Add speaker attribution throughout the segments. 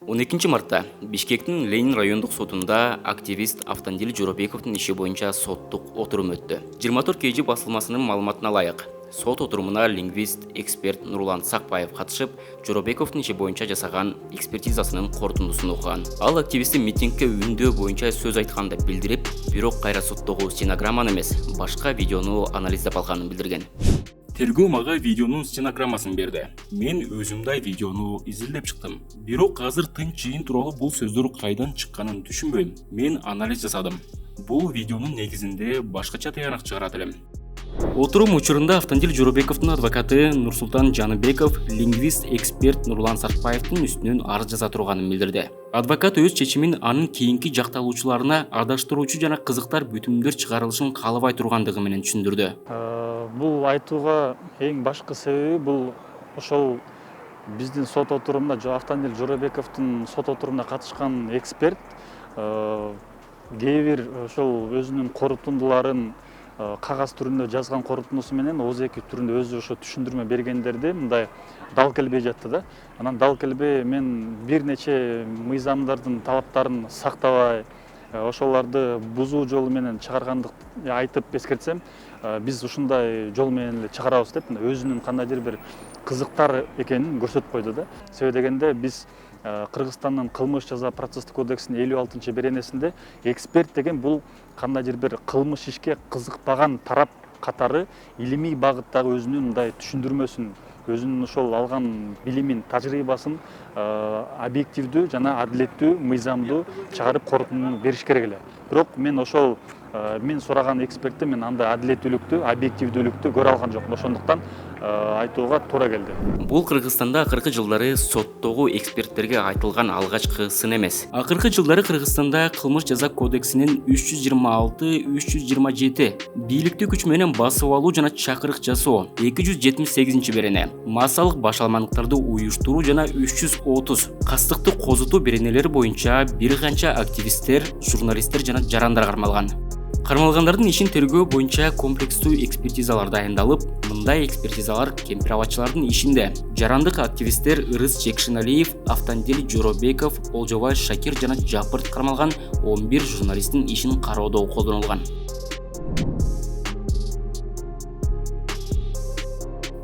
Speaker 1: 12 мартта Бишкектин Ленин райондук сотунда активист Автандил Жоробековдун иши боюнча соттук отурум өттү. 24 KG басылмасынын маалыматына ылайык, сот отурумуна лингвист, эксперт Нурлан Сакбаев катышып, Жоробековдун иши боюнча жасаган экспертизасынын корутундусун окуган. Ал активисттин митингге үндөө боюнча сөз айтканды билдирип, бирок кайра соттогу стенограмманы эмес, башка видеону анализдеп алганын билдирген.
Speaker 2: Тергөө мага видеонун стенограммасын берди. Мен өзүмдай видеону изилдеп чыктым. Бирок азыр тынч жыйын тууралуу бул сөздөр кайдан чыкканын түшүнбөйм. Мен анализ жасадым. Бул видеонун негизинде башкача таянак чыгарат элем.
Speaker 1: Отурум учурунда Автандил Жоробековдун адвокаты Нурсултан Жаныбеков лингвист эксперт Нурлан Сакбаевдин үстүнөн арыз жаза турганын билдирди. Адвокат өз чечимин анын кийинки жакталуучуларына адаштыруучу жана кызыктар бүтүмдөр чыгарылышын каалабай тургандыгы менен түшүндүрдү.
Speaker 3: Бул айтууга эң башкы себеби бул ошол биздин сот отурумда Автандил Жоробековдун сот отурумуна катышкан эксперт кээ бир ошол өзүнүн корутундуларын кагаз түрүндө жазган корутундусу менен ооз-эки түрүндө өзү ошо түшүндүрмө бергендерди мындай дал келбей жатты да. Анан дал келбей мен бир нече мыйзамдардын талаптарын сактабай ошолорду бузуу жолу менен чыгаргандык айтып эскертсем, биз ушундай жол менен эле чыгарабыз деп өзүнүн кандайдыр бир кызыктар экенин көрсөтүп койду да. Себеби дегенде биз Кыргызстандын кылмыш жаза процесстик кодексинин 56-беренесинде эксперт деген бул кандайдыр бир кылмыш ишке кызыкпаган тарап катары илимий багыттагы өзүнүн мындай түшүндүрмөсүн, өзүнүн ошол алган билимин, тажрыйбасын объективдүү жана адилеттүү, мыйзамдуу чыгарып корутундуну бериш керек эле. Бирок мен ошол мен сураган экспертти мен андай адилеттүүлүктү, объективдүүлүктү көрө алган жокмун. Ошондуктан айтууга туура келди.
Speaker 1: Бул Кыргызстанда акыркы жылдары соттогу эксперттерге айтылган алгачкы сын эмес. Акыркы жылдары Кыргызстанда кылмыш жаза кодексинин 326-327 бийликтүү күч менен басып алуу жана чакырык жасоо, 278-берене, массалык башаламандыктарды уюштуруу жана 330 кастыкты козутуу беренелери боюнча бир канча активисттер, журналисттер жана жарандар кармалган. Кармалгандардын ишин тергөө боюнча комплекстүү экспертизалар дайындалып, мындай экспертизалар кемпир-абадчылардын ишинде жарандык активисттер Ырыс Жекшиналиев, Автандил Жоробеков, Олжобай Шакир жана Жапырт кармалган 11 журналисттин ишин кароодо колдонулган.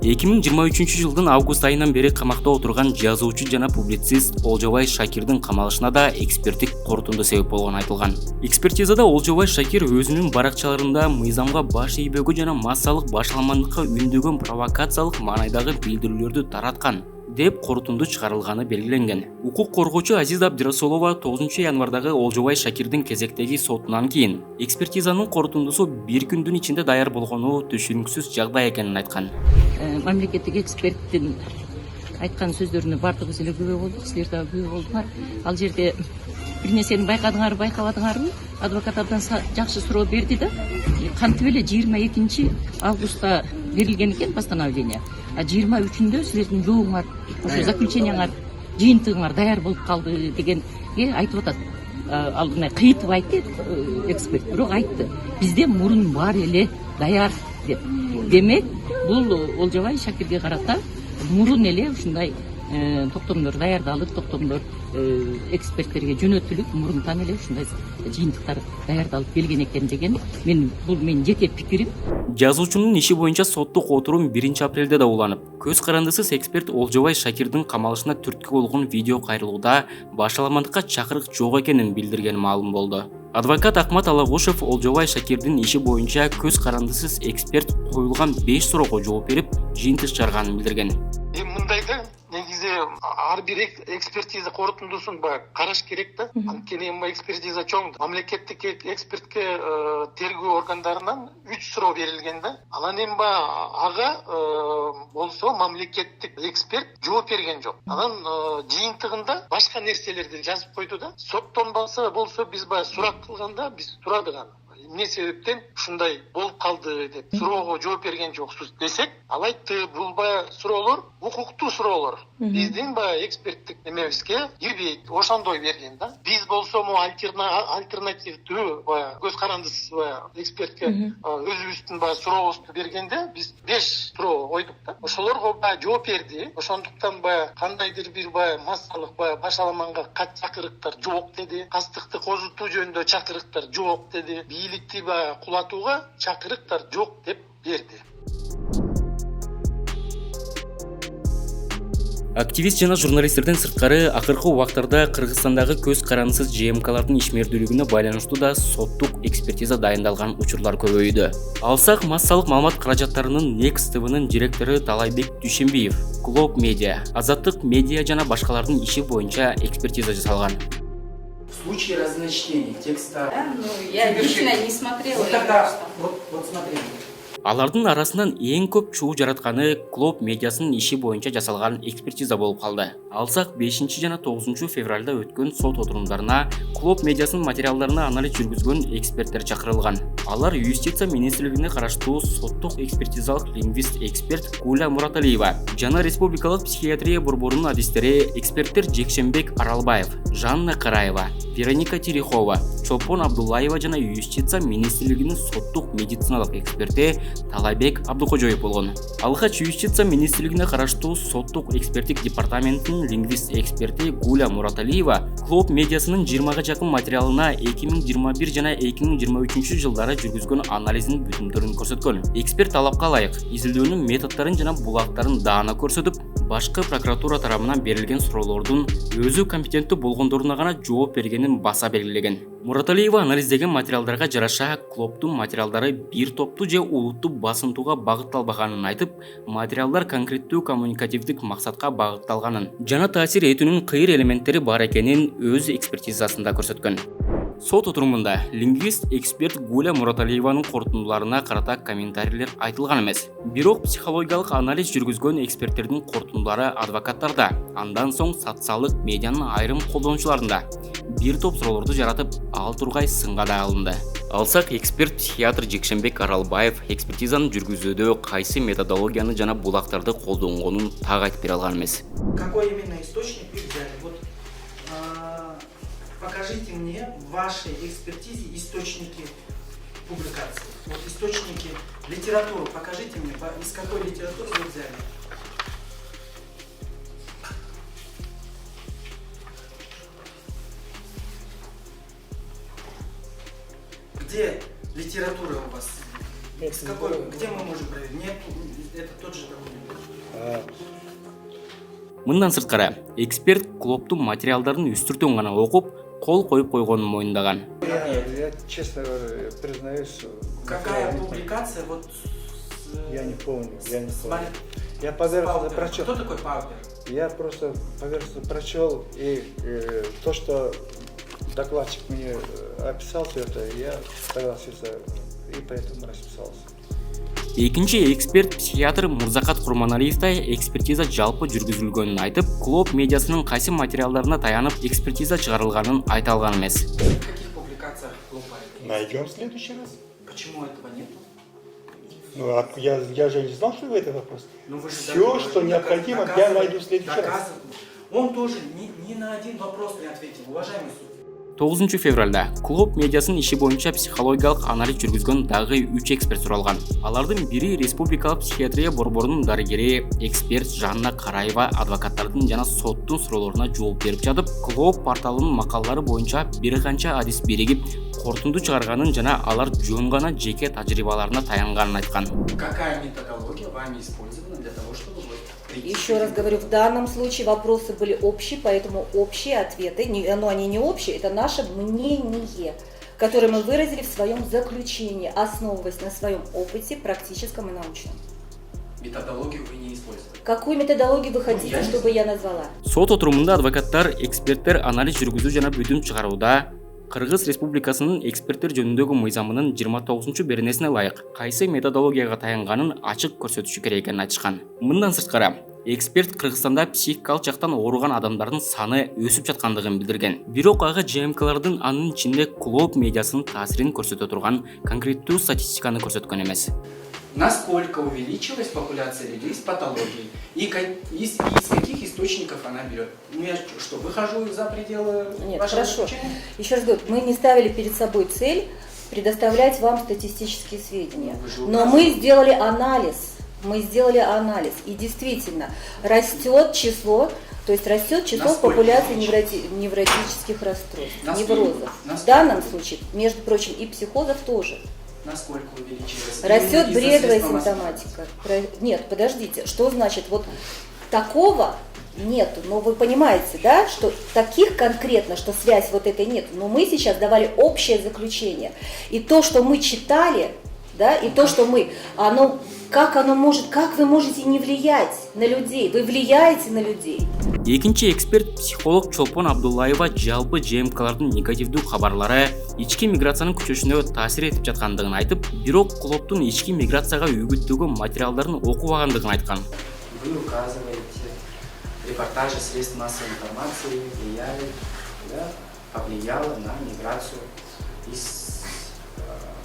Speaker 1: 2023 жылдын август айынан бери камакта отурган жазуучу жана публицист Олжобай Шакирдин камалышына да эксперттик корутунду себеп болгону айтылган. Экспертизада Олжобай Шакир өзүнүн баракчаларында мыйзамга баш ийбөөгө жана массалык башаламандыкка үндөгөн провокациялык маанайдагы билдирүүлөрдү тараткан деп корутунду чыгарылганы белгиленген. Укук коргоочу Азиза Абдирасулова 9 январдагы Олжобай Шакирдин кезектеги сотунан кийин экспертизанын корутундусу бир күндүн ичинде даяр болгону түшүнүксүз жагдай экенин айткан.
Speaker 4: Мамлекеттик эксперттин айткан сөздөрүнө бардыгыбыз эле күбө болдук, силер да күбө болдуңар. Ал жерде бир нерсени байкадыңарбы, байкабадыңарбы? Адвокат абдан жакшы суроо берди да. Кантип эле 22 августта берилген экен постановление. А 23-үндө силердин жоогуңар, ошо заключениеңар, жыйынтыгыңар даяр болуп калды дегенге айтып атат. Ал мына кыйтып айтты эксперт, бирок айтты. Бизде мурун бар эле даяр деп. Демек, бул Олжобай Шакирге карата мурун эле ушундай токтомдор даярдалып, токтомдор эксперттерге жөнөтүлүп, мурунтан эле ушундай жыйынтыктар даярдалып келген экен деген бул менин жеке пикирим.
Speaker 1: Жазуучунун иши боюнча соттук отурум 1-апрелде да уланып, көз карандысыз эксперт Олжобай Шакирдин камалышына түрткү болгон видео кайрылууда башаламандыкка чакырык жок экенин билдиргени маалым болду. Адвокат Акмат Алагушев Олжобай Шакирдин иши боюнча көз карандысыз эксперт коюлган 5 суроого жооп берип, жыйынтык чыгарганын билдирген.
Speaker 5: Мындай да негизи ар бир экспертиза корутундусун караш керек да. Анткени экспертиза чоң. Мамлекеттик экспертке тергөө органдарынан 3 суроо берилген да. Анан эми ага болсо мамлекеттик эксперт жооп берген жок. Анан жыйынтыгында башка нерселерди жазып койду да. Соттон болсо биз сурак кылганда биз турадык аны. эмне себептен ушундай болуп калды деп суроого жооп берген жоксуз десек, ал айтты бул баягы суроолор укуктуу суроолор. Биздин баягы эксперттик немебизге кирбейт. Ошондой берген да. Биз болсо могу альтернативдүү баягы көз карандысыз баягы экспертке өзүбүздүн баягы сурообузду бергенде биз 5 суроо койдук да. Ошолорго баягы жооп берди. Ошондуктан баягы кандайдыр бир баягы массалык баягы башаламанга чакырыктар жок деди. Кастыкты козутуу жөнүндө чакырыктар жок деди. Бийликти баягы кулатууга чакырыктар жок деп берди.
Speaker 1: Активист жана журналисттерден сырткары акыркы убактарда Кыргызстандагы көз карандысыз ЖМКлардын ишмердүүлүгүнө байланыштуу да соттук экспертиза дайындалган учурлар көбөйдү. Алсак, массалык маалымат каражаттарынын Next TV'нын директору Талайбек Дүйшөнбиев, Globe Media, Азаттык медиа жана башкалардын иши боюнча экспертиза жасалган.
Speaker 6: В случае разночтения текста...
Speaker 7: Да, ну, я лично не смотрела.
Speaker 6: Вот тогда, вот смотрите.
Speaker 1: Алардын арасынан эң көп чуу жаратканы Globe медиасынын иши боюнча жасалган экспертиза болуп калды. Алсак 5 жана 9 февралда өткөн сот отурумдарына Globe медиасынын материалдарына анализ жүргүзгөн эксперттер чакырылган. Алар юстиция министрлигине караштуу соттук экспертизалык лингвист эксперт Гуля Мураталиева жана республикалык психиатрия борборунун адистери эксперттер Жекшенбек Аралбаев, Жанна Караева, Вероника Терехова, Чолпон Абдуллаева жана юстиция министрлигинин соттук медициналык эксперти Талайбек Абдукожоев болгон. Алгач юстиция министрлигине караштуу соттук эксперттик департаментинин лингвист эксперти Гуля Мураталиева Globe медиасынын 20 жакын материалына 2021 жана 2023 жылдары жүргүзгөн анализин бүтүндөрүн көрсөткөн. Эксперт талапка ылайык изилдөөнүн методдорун жана булактарын даана көрсөтүп, башкы прокуратура тарабынан берилген суроолордун өзү компетенттүү болгондоруна гана жооп бергенин баса белгилеген. Мураталиева анализдеген материалдарга жараша Globe'дун материалдары бир топтуу же улуттуу басынтууга багытталбаганын айтып, материалдар конкреттүү коммуникативдик максатка багытталганын жана таасир этүүнүн кыйыр элементтери бар экенин өз экспертизасында көрсөткөн. Сот отурумунда лингвист эксперт Гуля Мураталиеванын корутундуларына карата комментарийлер айтылган эмес. Бирок психологиялык анализ жүргүзгөн эксперттердин корутундулары адвокаттарда, андан соң социалдык медианын айрым колдонуучуларында бир топ суроолорду жаратып, ал тургай сынга да алынды. Алсак, эксперт психиатр Жекшенбек Аралбаев экспертизаны жүргүзүүдө кайсы методологияны жана булактарды колдонгонун так айтып бере алган эмес.
Speaker 6: Какой именно источник вы взяли? Вот, покажите мне в вашей экспертизе источники публикации. Вот источники, литературу покажите мне, из какой литературы вы взяли. Где литература у вас? Где мы можем проверить? Нет, это тот же документ.
Speaker 1: Мындан сырткары, эксперт Globe'дун материалдарын үстүртөн гана окуп, кол коюп койгонун моюндаган.
Speaker 8: Я честно признаюсь.
Speaker 6: Какая публикация? Вот.
Speaker 8: Я не помню. Я поверхностно прочел.
Speaker 6: Кто такой Паупер?
Speaker 8: Я просто поверхностно прочел, и то, что докладчик мне описал все это, я согласился и поэтому расписался.
Speaker 1: Экинчи эксперт психиатр Мурзакат Курманалиев да экспертиза жалпы жүргүзүлгөнүн айтып, Globe медиасынын кайсы материалдарына таянып экспертиза чыгарылганын айта алган эмес.
Speaker 6: В каких публикациях Globe?
Speaker 8: Найдем в следующий раз.
Speaker 6: Почему этого нет?
Speaker 8: Ну, я же не знал, что это вопрос.
Speaker 6: Ну, вы же
Speaker 8: Все, что необходимо, я найду в следующий раз.
Speaker 6: Он тоже ни на один вопрос не ответил, уважаемый суд.
Speaker 1: 9 февралда Globe медиасынын иши боюнча психологиялык анализ жүргүзгөн дагы 3 эксперт суралган. Алардын бири республикалык психиатрия борборунун дарыгери эксперт Жанна Караева адвокаттардын жана соттун суроолоруна жооп берип жатып, Globe порталынын макалалары боюнча бир канча адис биригип, корутунду чыгарганын жана алар жөн гана жеке тажрыйбаларына таянганын айткан.
Speaker 6: Какая методология вами использована для того, чтобы
Speaker 7: Еще раз говорю, в данном случае вопросы были общие, поэтому общие ответы, но они не общие, это наше мнение, которое мы выразили в своем заключении, основываясь на своем опыте практическом и научном.
Speaker 6: Методологию вы не использовали.
Speaker 7: Какую методологию вы хотите, чтобы я назвала?
Speaker 1: Сот отурумунда адвокаттар, эксперттер анализ жүргүзүү жана бүтүн чыгарууда Кыргыз Республикасынын эксперттер жөнүндөгү мыйзамынын 29-беренесине ылайык кайсы методологияга таянганын ачык көрсөтүшү керек экенин айтышкан. Мындан сырткары, Эксперт Кыргызстанда психикалык жактан ооруган адамдардын саны өсүп жаткандыгын билдирген. Бирок ага ЖМКлардын анын ичинде клоп медиасынын таасирин көрсөтө турган конкреттүү статистиканы көрсөткөн эмес.
Speaker 6: Насколько увеличилась популяция людей с патологией и из каких источников она берет? Ну я что, выхожу за пределы
Speaker 7: Нет,
Speaker 6: вашего
Speaker 7: хорошо.
Speaker 6: заключения?
Speaker 7: Еще раз говорю, мы не ставили перед собой цель предоставлять вам статистические сведения.
Speaker 6: Вы же
Speaker 7: Но мы сделали анализ. И действительно растет число, то есть растет число
Speaker 6: Насколько
Speaker 7: популяции
Speaker 6: увеличилось?
Speaker 7: невротических расстройств,
Speaker 6: Насколько?
Speaker 7: неврозов. В
Speaker 6: Насколько?
Speaker 7: данном случае, между прочим, и психозов тоже.
Speaker 6: Насколько увеличилась?
Speaker 7: Растет
Speaker 6: Именно из-за
Speaker 7: бредовая
Speaker 6: средства массовой
Speaker 7: симптоматика. Нет, подождите, что значит вот такого нету? Но вы понимаете, да, что таких конкретно, что связь вот этой нет. Но мы сейчас давали общее заключение. И то, что мы читали, да, и то, что мы, как вы можете не влиять на людей? Вы влияете на людей.
Speaker 1: Экинчи эксперт психолог Чолпон Абдуллаева жалпы ЖМКлардын негативдүү кабарлары ички миграциянын күчөшүнө таасир этип жаткандыгын айтып, бирок клоптун ички миграцияга үгүттөгөн материалдарын окубагандыгын айткан.
Speaker 6: Вы указываете, репортажи средств массовой информации повлияло на миграцию из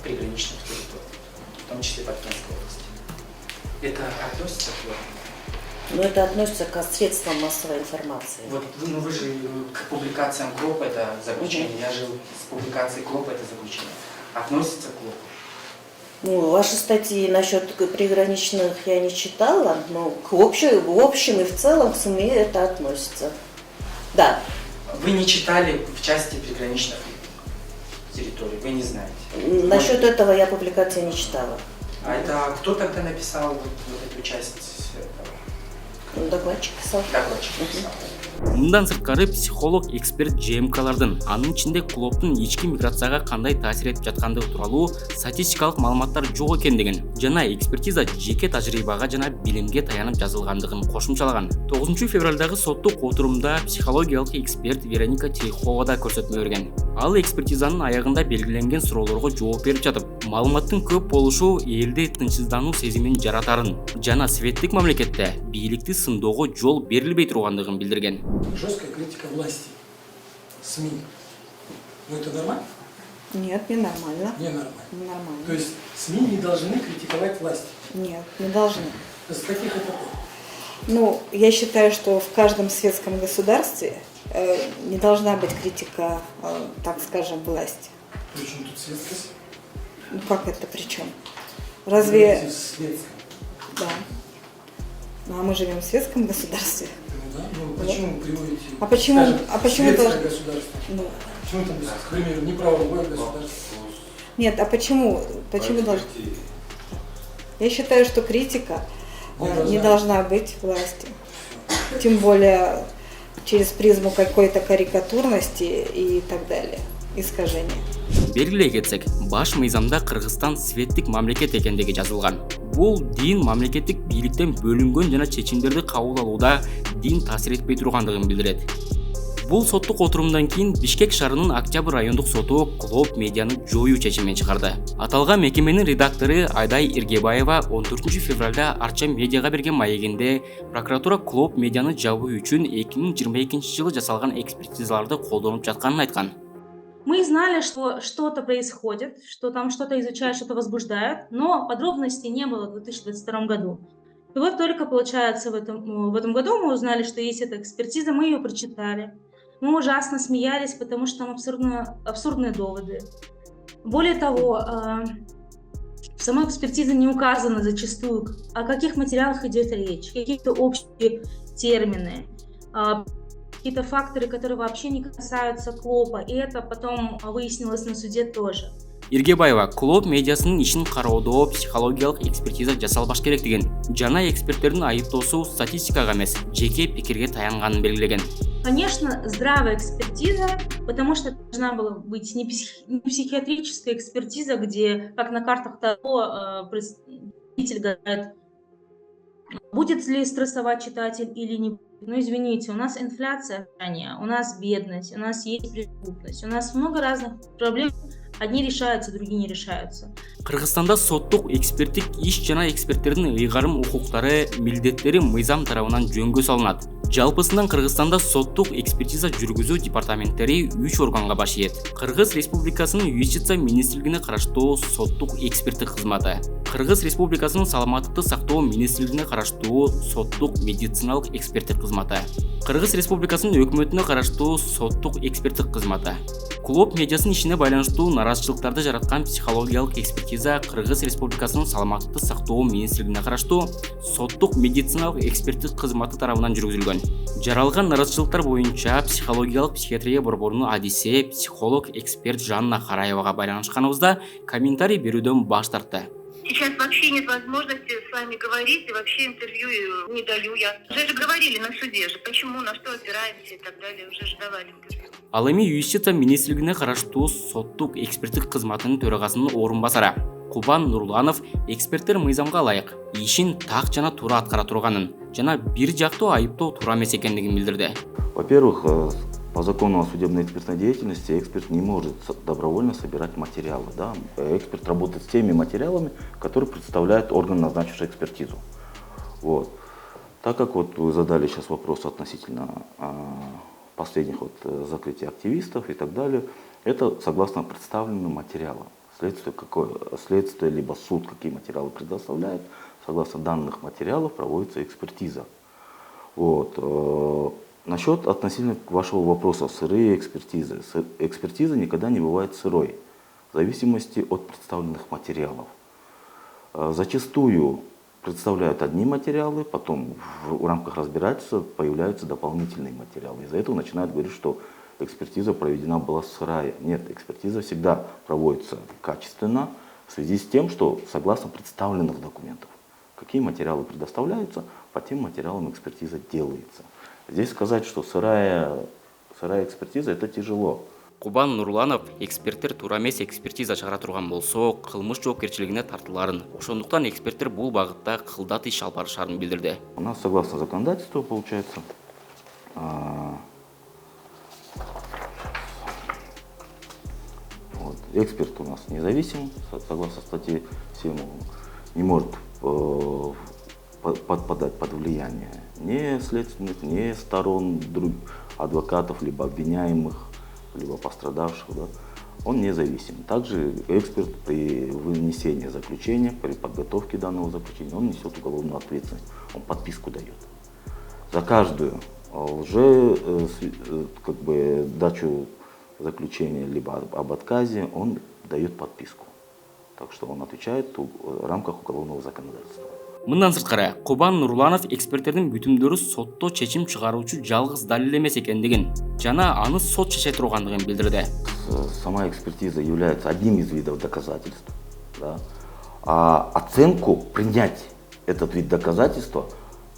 Speaker 6: приграничных территорий, в том числе Баткенской области. Это относится к этому?
Speaker 7: Но это относится к средствам массовой информации.
Speaker 6: Вот вы же к публикациям КЛОП это заключение, я же с публикацией КЛОП это заключение. Относится к КЛОПу?
Speaker 9: Ну, ваши статьи насчет приграничных я не читала, но в общем и в целом к СМИ это относится. Да.
Speaker 6: Вы не читали в части приграничных территорий, вы не знаете.
Speaker 9: Насчет этого я публикации не читала.
Speaker 6: А это кто тогда написал вот эту часть этого?
Speaker 9: Докладчик писал.
Speaker 6: Докладчик написал.
Speaker 1: Мындан сырткары психолог эксперт ЖМКлардын анын ичинде клоптун ички миграцияга кандай таасир этип жаткандыгы тууралуу статистикалык маалыматтар жок экендигин жана экспертиза жеке тажрыйбага жана билимге таянып жазылгандыгын кошумчалаган. 9 февралдагы соттук отурумда психологиялык эксперт Вероника Терехова да көрсөтмө берген. Ал экспертизанын аягында белгиленген суроолорго жооп берип жатып, маалыматтын көп болушу элде тынчсыздануу сезимин жаратарын жана светтик мамлекетте бийликти сындоого жол берилбей тургандыгын билдирген.
Speaker 10: Жесткая критика власти, СМИ. Ну это нормально?
Speaker 9: Нет, не нормально.
Speaker 10: Не нормально.
Speaker 9: Не нормально.
Speaker 10: То есть СМИ не должны критиковать власть.
Speaker 9: Нет, не должны.
Speaker 10: С каких это пор?
Speaker 9: Ну, я считаю, что в каждом светском государстве не должна быть критика, так скажем, власти.
Speaker 10: Причем тут светскость?
Speaker 9: Ну как это причем? Разве...
Speaker 10: Светская.
Speaker 9: Да. Ну а мы живем в светском государстве.
Speaker 10: Ну да, ну почему вы приводите,
Speaker 9: А почему,
Speaker 10: скажем, светское государство?
Speaker 9: Ну,
Speaker 10: Почему там, к примеру, неправовое государство?
Speaker 9: нет, а почему должны... Я считаю, что критика не должна быть властью. Тем более через призму какой-то карикатурности и так далее, искажения.
Speaker 1: Белгилей кетсек, баш мыйзамда Кыргызстан светтик мамлекет экендиги жазылган. Бул дин мамлекеттик бийликтен бөлүнгөн жана чечимдерди кабыл алууда дин таасир этпей тургандыгын билдирет. Бул соттук отурумдан кийин Бишкек шаарынын Октябрь райондук соту клоп медианы жоюу чечимин чыгарды. Аталган мекеменин редактору Айдай Иргебаева 14 февралда Арча медиага берген маегинде прокуратура клоп медианы жабуу үчүн 2022-жылы жасалган экспертизаларды колдонуп жатканын айткан.
Speaker 11: Мы знали, что что-то происходит, что там что-то изучают, что-то возбуждают, но подробностей не было в 2022 году. И вот только, получается, в этом году мы узнали, что есть эта экспертиза, мы ее прочитали. Мы ужасно смеялись, потому что там абсурдные доводы. Более того, в самой экспертизе не указано зачастую, о каких материалах идет речь, какие-то общие термины, какие-то факторы, которые вообще не касаются клопа, и это потом выяснилось на суде тоже.
Speaker 1: Иргебаева клоп медиасынын ишин кароодо психологиялык экспертиза жасалбаш керек деген жана эксперттердин айыптоосу статистикага эмес, жеке пикирге таянганын белгилеген.
Speaker 11: Конечно, здравая экспертиза, потому что должна была быть не психиатрическая экспертиза, где, как на картах того, представитель говорит, будет ли стрессовать читатель или не будет. Ну, извините, у нас инфляция в стране, у нас бедность, у нас есть преступность, у нас много разных проблем, одни решаются, другие не решаются.
Speaker 1: Кыргызстанда соттук эксперттик иш жана эксперттердин ыйгарым укуктары, милдеттери мыйзам тарабынан жөнгө салынат. Жалпысынан Кыргызстанда соттук экспертиза жүргүзүү департаменттери 3 органга баш ийет. Кыргыз Республикасынын Юстиция министрлигине караштуу соттук эксперттик кызматы, Кыргыз Республикасынын Саламаттыкты сактоо министрлигине караштуу соттук медициналык эксперттик кызматы, Кыргыз Республикасынын өкмөтүнө караштуу соттук эксперттик кызматы. Клуб медиасынын ишине байланыштуу нараазычылыктарды жараткан психологиялык экспертиза Кыргыз Республикасынын Саламаттыкты сактоо министрлигине караштуу соттук медициналык эксперттик кызматы тарабынан жүргүзүлгөн. Жаралган нараазычылыктар боюнча психологиялык психиатрия борборунун адиси, психолог эксперт Жанна Караевага байланышканыбызда комментарий берүүдөн баш тартты.
Speaker 12: Сейчас вообще нет возможности с вами говорить, и вообще интервью не даю я. Уже же говорили на суде же, почему, на что опираемся и так далее, уже же давали интервью.
Speaker 1: Ал эми Юстиция министрлигине караштуу соттук эксперттик кызматынын төрагасынын орун басары Кубан Нурланов эксперттер мыйзамга ылайык ишин так жана туура аткара турганын жана бир жактуу айыптоо туура эмес экендигин билдирди.
Speaker 13: Во-первых, по закону о судебной экспертной деятельности эксперт не может добровольно собирать материалы. Да? Эксперт работает с теми материалами, которые представляет орган, назначивший экспертизу. Вот. Так как вот вы задали сейчас вопрос относительно последних закрытий активистов и так далее, это согласно представленным материалам. Следствие либо суд какие материалы предоставляет, согласно данных материалов проводится экспертиза. Вот. Насчет относительно вашего вопроса, сырые экспертизы. Экспертиза никогда не бывает сырой, в зависимости от представленных материалов. Зачастую представляют одни материалы, потом в рамках разбирательства появляются дополнительные материалы. Из-за этого начинают говорить, что экспертиза проведена была сырая. Нет, экспертиза всегда проводится качественно, в связи с тем, что согласно представленных документов. Какие материалы предоставляются, по тем материалам экспертиза делается. Здесь сказать, что сырая экспертиза, это тяжело.
Speaker 1: Кубан Нурланов эксперттер туура эмес экспертиза чыгара турган болсо, кылмыш жоопкерчилигине тартыларын, ошондуктан эксперттер бул багытта кылдат иш алып барышарын билдирди.
Speaker 13: У нас согласно законодательству получается, эксперт у нас независим, согласно статье 7, не может подпадать под влияние ни следственных, ни сторон адвокатов, либо обвиняемых, либо пострадавших. Да? Он независим. Также эксперт при вынесении заключения, при подготовке данного заключения, он несет уголовную ответственность. Он подписку дает. За каждую дачу заключения, либо об отказе, он дает подписку. Так что он отвечает в рамках уголовного законодательства.
Speaker 1: Мындан сырткары, Кубан Нурланов эксперттердин бүтүмдөрү сотто чечим чыгаруучу жалгыз далил эмес экендигин жана аны сот чече тургандыгын билдирди.
Speaker 13: Сама экспертиза является одним из видов доказательств. Да? А оценку принять этот вид доказательства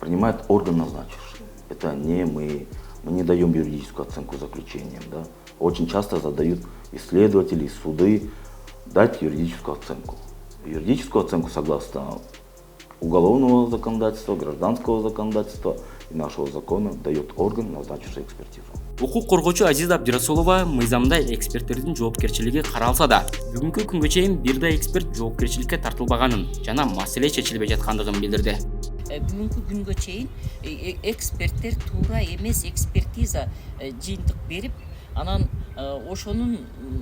Speaker 13: принимает орган назначивший. Это не мы не даем юридическую оценку заключениям. Да? Очень часто задают исследователи, суды дать юридическую оценку. Юридическую оценку согласно уголовного законодательства, гражданского законодательства и нашего закона дает орган, назначивший экспертизу.
Speaker 1: Укук коргоочу Азиза Абдирасулова мыйзамда эксперттердин жоопкерчилиги каралса да, бүгүнкү күнгө чейин бир да эксперт жоопкерчиликке тартылбаганын жана маселе чечилбей жаткандыгын билдирди.
Speaker 4: Бүгүнкү күнгө чейин эксперттер туура эмес экспертиза жыйынтык берип, анан ошонун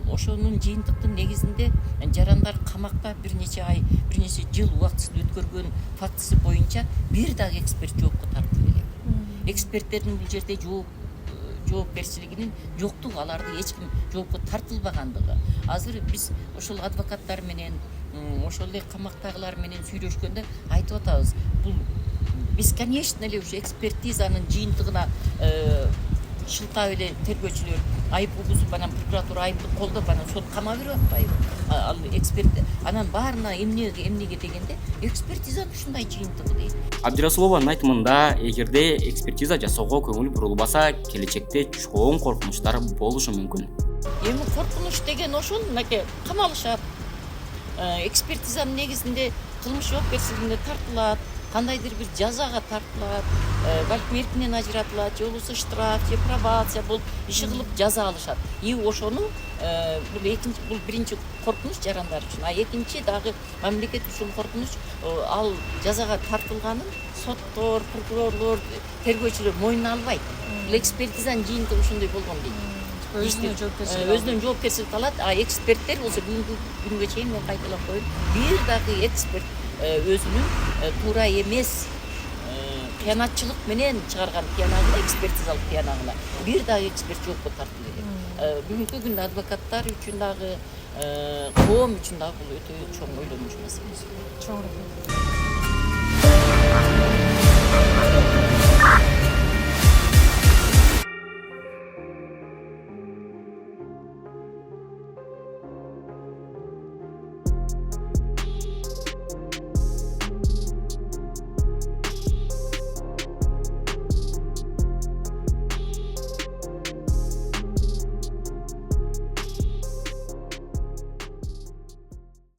Speaker 4: жыйынтыктын негизинде жарандар камакта бир нече ай, бир нече жыл убактысын өткөргөн фактысы боюнча бир дагы эксперт жоопко тартылып элек. Эксперттердин бул жерде жоопкерчилигинин жоктугу, аларды эч ким жоопко тартылбагандыгы. Азыр биз ошол адвокаттар менен, ошол эле камактагылар менен сүйлөшкөндө айтып атабыз. Бул биз конечно эле ушу экспертизанын жыйынтыгына шылтап эле тергөөчүлөр айып угузуп, анан прокуратура айыпты колдоп, анан сот кама берип атпайбы? Ал эксперт анан баарына эмнеге дегенде экспертизанын ушундай жыйынтыгы дейт.
Speaker 1: Абдирасулованын айтымында, эгерде экспертиза жасоого көңүл бурулбаса, келечекте чоң коркунучтар болушу мүмкүн.
Speaker 4: Эми коркунуч деген ошол, мынакей камалышат. Экспертизанын негизинде кылмыш жоопкерчилигине тартылат, кандайдыр бир жазага тартылат, балким эркинен ажыратылат, же болбосо штраф же пробация болуп иши кылып жаза алышат. И ошону бул биринчи коркунуч жарандар үчүн, а экинчи дагы мамлекет үчүн коркунуч, ал жазага тартылганын соттор, прокурорлор, тергөөчүлөр мойнуна албайт. Бул экспертизанын жыйынтыгы ошондой болгон дейт. Өзүнүн жоопкерчилик алат, а эксперттер болсо бүгүнкү күнгө чейин мен кайталап коеюн, бир дагы эксперт өзүнүн туура эмес кыянатчылык менен чыгарган кыянагына, экспертизалык кыянагына бир дагы эксперт жоопко тартылды элек. Бүгүнкү күндө адвокаттар үчүн дагы, коом үчүн дагы бул өтө чоң ойлонуч маселе.
Speaker 14: Чоң рахмат.